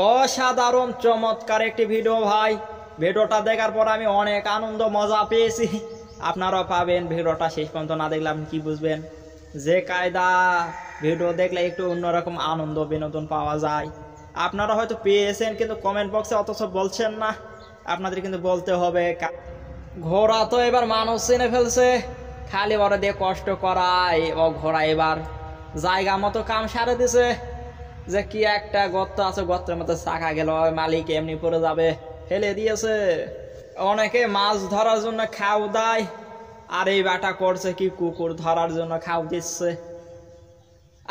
অসাধারণ চমৎকার একটি ভিডিও ভাই। ভিডিওটা দেখার পর আমি অনেক আনন্দ মজা পেয়েছি, আপনারাও পাবেন। ভিডিওটা শেষ পর্যন্ত না দেখলে আপনি কি বুঝবেন যে কায়দা ভিডিও দেখলে একটু অন্যরকম আনন্দ বিনোদন পাওয়া যায়। আপনারা হয়তো পেয়েছেন কিন্তু কমেন্ট বক্সে অথচ বলছেন না, আপনাদের কিন্তু বলতে হবে। ঘোড়া তো এবার মানুষ চিনে ফেলছে, খালি বড় দিয়ে কষ্ট করায় ও ঘোড়া এবার জায়গা মতো কাম সারে দিছে। যে কি একটা গর্ত আছে, গর্তের মধ্যে চাকা গেল, মালিক এমনি পড়ে যাবে, ফেলে দিয়েছে। অনেকে মাছ ধরার জন্য খাও দেয়, আর এই বাটা করছে কি কুকুর ধরার জন্য খাও দিচ্ছে।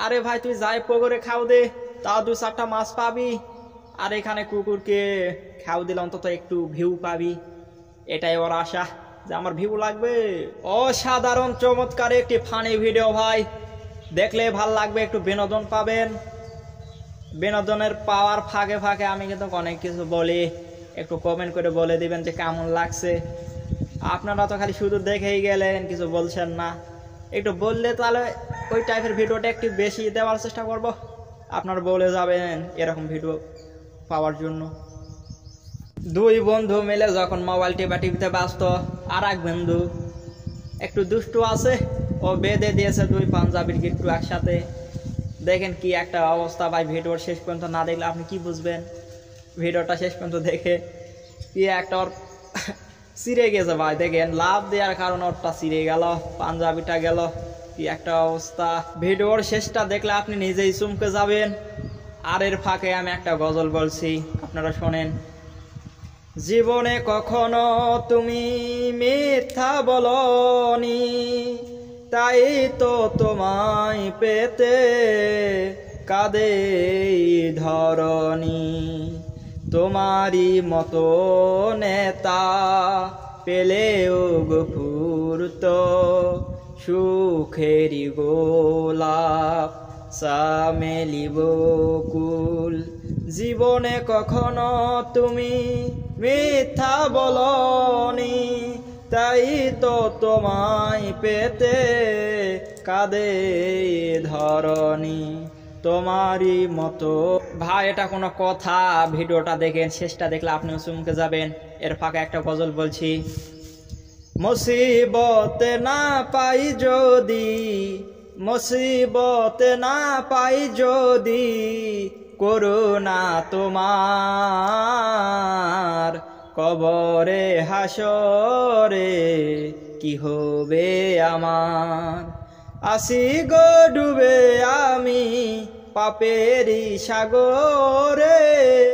আরে ভাই তুই যাই পুকুরে খাও দে, তাও 2-4টা মাছ পাবি, আর এখানে কুকুরকে খাও দিলে অন্তত একটু ভিউ পাবি। এটাই ওর আশা যে আমার ভিউ লাগবে। অসাধারণ চমৎকার একটি ফানি ভিডিও ভাই, দেখলে ভাল লাগবে, একটু বিনোদন পাবেন। বিনোদনের পাওয়ার ফাঁকে ফাঁকে আমি কিন্তু অনেক কিছু বলি, একটু কমেন্ট করে বলে দিবেন যে কেমন লাগছে। আপনারা তো খালি শুধু দেখেই গেলেন, কিছু বলছেন না। একটু বললে তাহলে ওই টাইপের ভিডিওটা একটু বেশি দেওয়ার চেষ্টা করব। আপনারা বলে যাবেন এরকম ভিডিও পাওয়ার জন্য। দুই বন্ধু মিলে যখন মোবাইল টিভিতে ব্যস্ত, আর এক বন্ধু একটু দুষ্টু আছে, ও বেঁধে দিয়েছে 2 পাঞ্জাবির গিট্টু একসাথে। দেখেন কি একটা অবস্থা ভাই। ভিডিওর শেষ পর্যন্ত না দেখলে আপনি কি বুঝবেন? ভিডিওটা শেষ পর্যন্ত দেখে কি একটা ওর ছিঁড়ে গেছে ভাই। দেখেন লাভ দেওয়ার কারণে ওরটা ছিঁড়ে গেল, পাঞ্জাবিটা গেল, কি একটা অবস্থা। ভিডিওর শেষটা দেখলে আপনি নিজেই চমকে যাবেন। আর এর ফাঁকে আমি একটা গজল বলছি, আপনারা শোনেন। জীবনে কখনো তুমি মিথ্যা বলনি, তাই তো তোমায় পেতে কাঁদে ধরণী। তোমারই মতো নেতা পেলেও গফুরত সুখেরি গোলাপ সামেলি বকুল। জীবনে কখনো তুমি মিথ্যা বলনি, তাই তো তোমায় পেতে কাঁদে ধরণী। তোমারই মতো ভাই, এটা কোনো কথা? ভিডিওটা দেখেন, শেষটা দেখলে আপনিও চমকে যাবেন। এর ফাঁকে একটা গজল বলছি। মুসিবতে না পাই যদি, মুসিবতে না পাই যদি, করুণা তোমার কবরে হাসরে কি হবে আমার। আসি গো ডুবে আমি পাপেরি সাগরে,